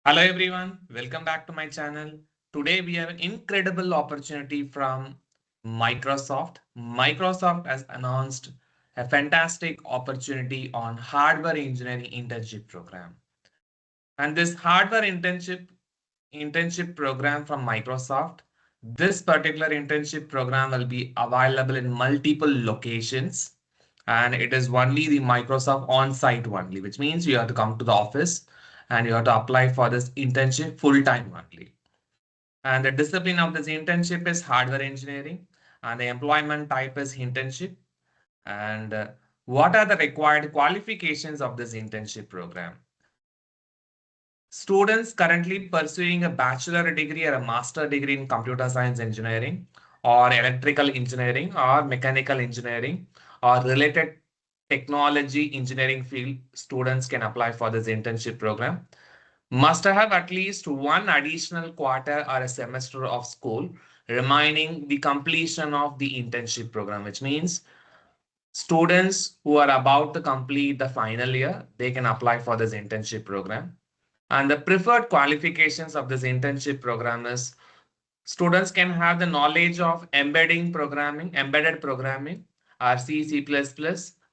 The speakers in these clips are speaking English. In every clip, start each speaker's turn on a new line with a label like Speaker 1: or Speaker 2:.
Speaker 1: Hello everyone, welcome back to my channel. Today we have an incredible opportunity from Microsoft. Microsoft has announced a fantastic opportunity on hardware engineering internship program. And this hardware internship program from Microsoft, this particular internship program will be available in multiple locations. And it is only the Microsoft on-site only, which means you have to come to the office and you have to apply for this internship full-time only. And the discipline of this internship is hardware engineering, and the employment type is internship. And what are the required qualifications of this internship program? Students currently pursuing a bachelor degree or a master degree in computer science engineering or electrical engineering or mechanical engineering or related technology engineering field, students can apply for this internship program. Must have at least one additional quarter or a semester of school remaining the completion of the internship program, which means students who are about to complete the final year, they can apply for this internship program. And the preferred qualifications of this internship program is students can have the knowledge of embedded programming, or C++,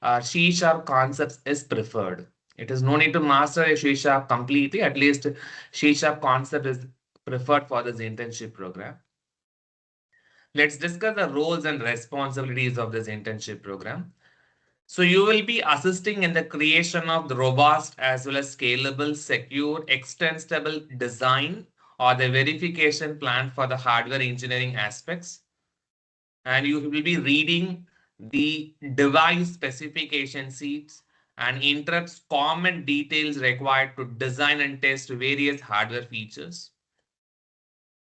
Speaker 1: or C# concepts is preferred. It is no need to master a C# completely. At least C# concept is preferred for this internship program. Let's discuss the roles and responsibilities of this internship program. So you will be assisting in the creation of the robust as well as scalable, secure, extensible design or the verification plan for the hardware engineering aspects. And you will be reading the device specification sheets and interprets common details required to design and test various hardware features.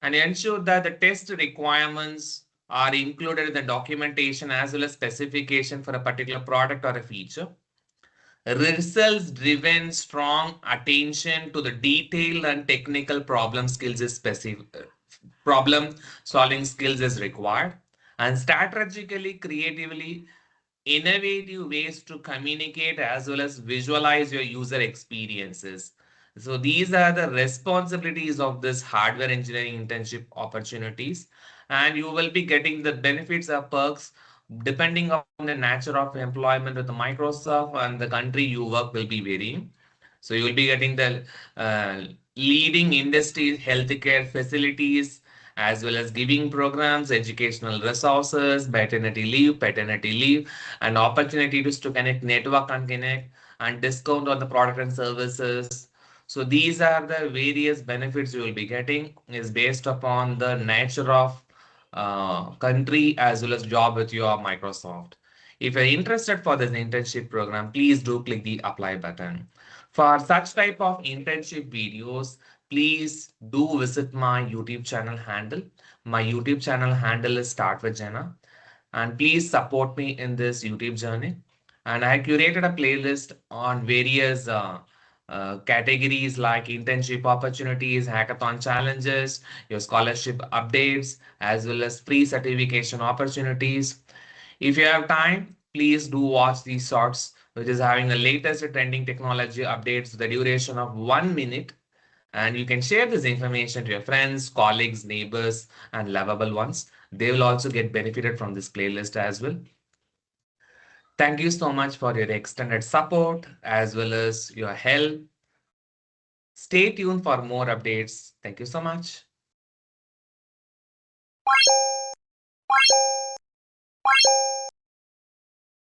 Speaker 1: And ensure that the test requirements are included in the documentation as well as specification for a particular product or a feature. Results driven strong attention to the detail and technical problem skills is problem solving skills is required, and strategically creatively innovative ways to communicate as well as visualize your user experiences. So these are the responsibilities of this hardware engineering internship opportunities, and you will be getting the benefits or perks depending on the nature of employment with the Microsoft and the country you work will be varying. So you will be getting the uh, leading industries, healthcare facilities, as well as giving programs, educational resources, paternity leave, and opportunities to connect, network and connect, and discount on the product and services. So these are the various benefits you will be getting is based upon the nature of country as well as job with your Microsoft. If you're interested for this internship program, please do click the apply button. For such type of internship videos, please do visit my YouTube channel handle. My YouTube channel handle is Start with Jenna. And please support me in this YouTube journey. And I curated a playlist on various categories like internship opportunities, hackathon challenges, your scholarship updates, as well as free certification opportunities. If you have time, please do watch these shorts, which is having the latest trending technology updates, the duration of 1 minute. And you can share this information to your friends, colleagues, neighbors, and lovable ones. They will also get benefited from this playlist as well. Thank you so much for your extended support as well as your help. Stay tuned for more updates. Thank you so much.